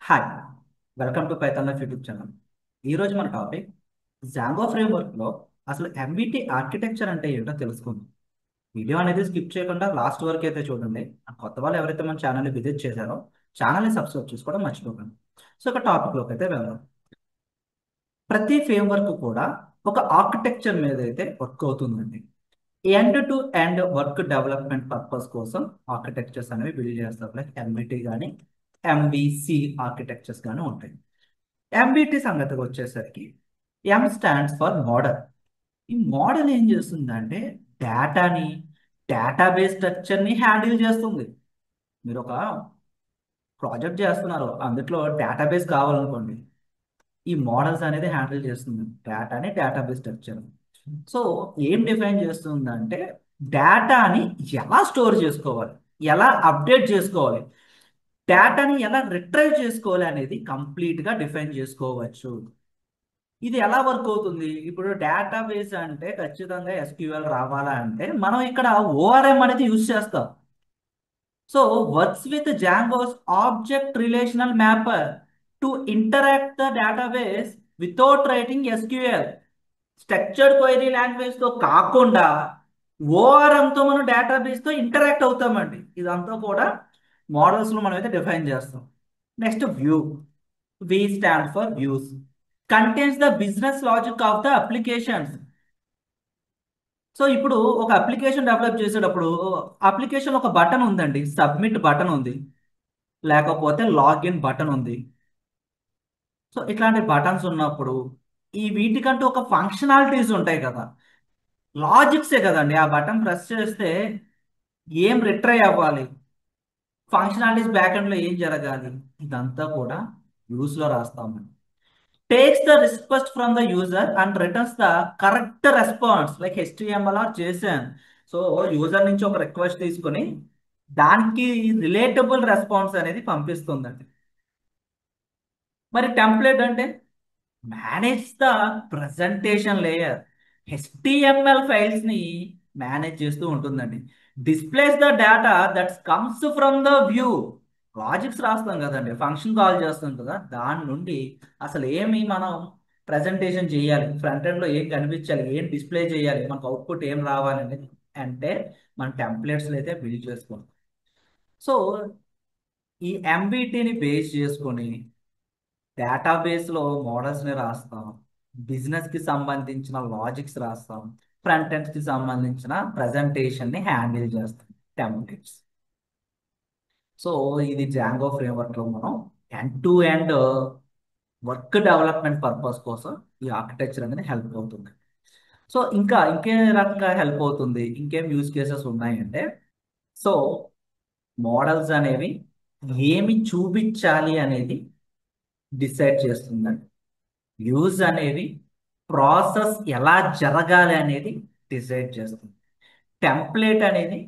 Hi, welcome to Python life YouTube channel. ఈరోజు మన topic Django ఫ్రేమ్వర్క్లో అసలు ఎంబీటీ ఆర్కిటెక్చర్ అంటే ఏంటో తెలుసుకుందాం. వీడియో అనేది స్కిప్ చేయకుండా లాస్ట్ వరకు అయితే చూడండి. ఆ కొత్త వాళ్ళు ఎవరైతే మన ఛానల్ని విజిట్ చేశారో ఛానల్ని సబ్స్క్రైబ్ చేసుకోవడం మర్చిపోకండి. సో ఒక టాపిక్లోకి అయితే వెళ్దాం. ప్రతి ఫ్రేమ్వర్క్ కూడా ఒక ఆర్కిటెక్చర్ మీద అయితే వర్క్ అవుతుందండి. End to end work development purpose కోసం ఆర్కిటెక్చర్స్ అనేవి బిల్డ్ చేస్తారు. లైక్ ఎంబీటీ కానీ ఎంబీసీ ఆర్కిటెక్చర్స్ కానీ ఉంటాయి. ఎంబీటీ సంగతికి వచ్చేసరికి ఎం స్టాండ్స్ ఫర్ మోడల్. ఈ మోడల్ ఏం చేస్తుందంటే డేటాని, డేటాబేస్ స్ట్రక్చర్ని హ్యాండిల్ చేస్తుంది. మీరు ఒక ప్రాజెక్ట్ చేస్తున్నారు, అందులో డేటాబేస్ కావాలనుకోండి, ఈ మోడల్స్ అనేది హ్యాండిల్ చేస్తుంది డేటాని, డేటాబేస్ స్ట్రక్చర్. సో ఏం డిఫైన్ చేస్తుందంటే డేటాని ఎలా స్టోర్ చేసుకోవాలి, ఎలా అప్డేట్ చేసుకోవాలి, డేటాని ఎలా రిట్రైవ్ చేసుకోవాలి అనేది కంప్లీట్గా డిఫైన్ చేసుకోవచ్చు. ఇది ఎలా వర్క్ అవుతుంది? ఇప్పుడు డేటాబేస్ అంటే ఖచ్చితంగా ఎస్క్యూఎల్ రావాలా అంటే మనం ఇక్కడ ఓఆర్ఎం అనేది యూజ్ చేస్తాం. So works with Django's object relational mapper to interact the database without writing SQL. Structured query language తో కాకుండా ఓఆర్ఎం తో మనం డేటాబేస్ తో ఇంటరాక్ట్ అవుతామండి. ఇదంతా కూడా మోడల్స్ లో మనం అయితే డిఫైన్ చేస్తాం. Next view. V stand for views. Contains the business logic of the applications. So ఇప్పుడు ఒక అప్లికేషన్ డెవలప్ చేసేటప్పుడు అప్లికేషన్ ఒక బటన్ ఉందండి, సబ్మిట్ బటన్ ఉంది, లేకపోతే లాగిన్ బటన్ ఉంది. సో ఇట్లాంటి బటన్స్ ఉన్నప్పుడు ఈ వీటికంటూ ఒక ఫంక్షనాలిటీస్ ఉంటాయి కదా, లాజిక్సే కదండి. ఆ బటన్ ప్రెస్ చేస్తే ఏం రిట్రై అవ్వాలి, ఫంక్షనాలిటీస్ బ్యాక్ ఎండ్ లో ఏం జరగాలి, ఇదంతా కూడా వ్యూస్ లో రాస్తాము. Takes the request from the user and returns the correct response like HTML or JSON. So user నుంచి ఒక రిక్వెస్ట్ తీసుకొని దానికి రిలేటబుల్ రెస్పాన్స్ అనేది పంపిస్తుందండి. మరి టెంప్లెట్ అంటే manage the presentation layer. HTML files ని మేనేజ్ చేస్తూ ఉంటుందండి. Displays the data that comes from the view. Logics రాస్తాం కదండి, ఫంక్షన్ కాల్ చేస్తాం కదా, దాని నుండి అసలు ఏమి మనం ప్రజెంటేషన్ చేయాలి, ఫ్రంట్ ఎండ్ లో ఏం కనిపించాలి, ఏం డిస్ప్లే చేయాలి, మనకు అవుట్పుట్ ఏం రావాలి అనేది అంటే మన టెంప్లెట్స్ అయితే బిల్డ్ చేసుకోవాలి. సో ఈ ఎంబీటీని బేస్ చేసుకొని డేటాబేస్లో మోడల్స్ని రాస్తాం, బిజినెస్కి సంబంధించిన లాజిక్స్ రాస్తాం, ఫ్రంట్ ఎండ్స్కి సంబంధించిన ప్రజెంటేషన్ని హ్యాండిల్ చేస్తాం, టెంప్లెట్స్. సో ఇది జాంగో ఫ్రేమ్వర్క్లో మనం end to end work development purpose కోసం ఈ ఆర్కిటెక్చర్ అనేది హెల్ప్ అవుతుంది. సో ఇంకా ఇంకే రకంగా హెల్ప్ అవుతుంది, ఇంకేం యూజ్ కేసెస్ ఉన్నాయంటే, సో మోడల్స్ అనేవి ఏమి చూపించాలి అనేది డిసైడ్ చేస్తుందండి. వ్యూస్ అనేవి ప్రాసెస్ ఎలా జరగాలి అనేది డిసైడ్ చేస్తుంది. టెంప్లెట్ అనేది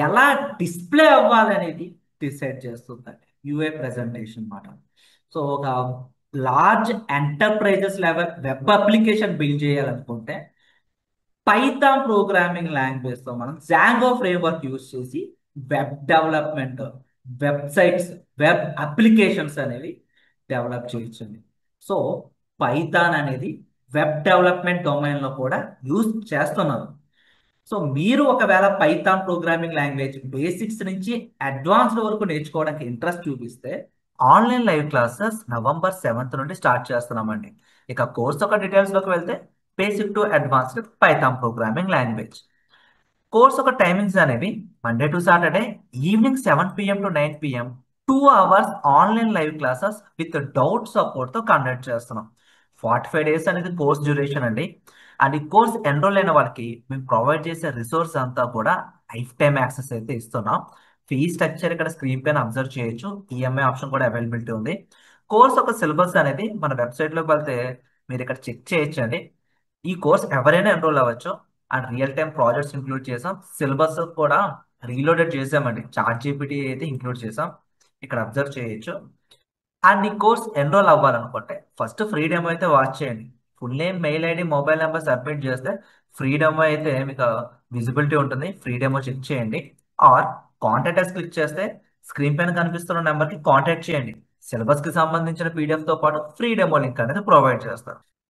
ఎలా డిస్ప్లే అవ్వాలి అనేది డిసైడ్ చేస్తుందండి. యూఏ ప్రెజెంటేషన్ అన్నమాట. సో ఒక large enterprises level web application build చేయాలనుకుంటే పైథాన్ ప్రోగ్రామింగ్ లాంగ్వేజ్ తో మనం జాంగో ఫ్రేమ్వర్క్ యూజ్ చేసి web development, websites, web applications అనేవి డెవలప్ చేయొచ్చండి. సో పైథాన్ అనేది వెబ్ డెవలప్మెంట్ డొమైన్ లో కూడా యూజ్ చేస్తున్నారు. సో మీరు ఒకవేళ పైథాన్ ప్రోగ్రామింగ్ లాంగ్వేజ్ బేసిక్స్ నుంచి అడ్వాన్స్డ్ వరకు నేర్చుకోవడానికి ఇంట్రెస్ట్ చూపిస్తే ఆన్లైన్ లైవ్ క్లాసెస్ నవంబర్ 7 నుండి స్టార్ట్ చేస్తున్నామండి. ఇక కోర్స్ ఒక డీటెయిల్స్ లోకి వెళ్తే basic to advanced Python programming language course ఒక టైమింగ్స్ అనేవి Monday to Saturday evening 7 PM to 9 PM 2 hours online live classes with doubt support తో కండక్ట్ చేస్తున్నాం. 45 days అనేది కోర్స్ డ్యూరేషన్ అండి. అండ్ ఈ కోర్స్ ఎన్రోల్ అయిన వాళ్ళకి మేము ప్రొవైడ్ చేసే రిసోర్స్ అంతా కూడా లైఫ్ టైమ్ యాక్సెస్ అయితే ఇస్తున్నాం. ఫీ స్ట్రక్చర్ ఇక్కడ స్క్రీన్ పైన అబ్జర్వ్ చేయొచ్చు, ఈఎంఐ ఆప్షన్ కూడా అవైలబిలిటీ ఉంది. కోర్స్ ఒక సిలబస్ అనేది మన వెబ్సైట్ లోకి వెళ్తే మీరు ఇక్కడ చెక్ చేయొచ్చు అండి. ఈ కోర్స్ ఎవరైనా ఎన్రోల్ అవ్వచ్చు. And real time projects include చేసాం, సిలబస్ కూడా రీలోడెడ్ చేసామండి, చాట్ జీపీటీ అయితే ఇంక్లూడ్ చేసాం, ఇక్కడ అబ్జర్వ్ చేయొచ్చు. అండ్ ఈ కోర్స్ ఎన్రోల్ అవ్వాలనుకుంటే ఫస్ట్ ఫ్రీ డెమో అయితే వాచ్ చేయండి. Full name, mail ID, mobile number submit చేస్తే ఫ్రీ డెమో అయితే మీకు విజిబిలిటీ ఉంటుంది, ఫ్రీ డెమో చెక్ చేయండి. ఆర్ కాంటాక్ట్ అస్ క్లిక్ చేస్తే స్క్రీన్ పైన కనిపిస్తున్న నెంబర్కి కాంటాక్ట్ చేయండి. సిలబస్ కి సంబంధించిన పీడిఎఫ్ తో పాటు ఫ్రీ డెమో లింక్ అనేది ప్రొవైడ్ చేస్తారు.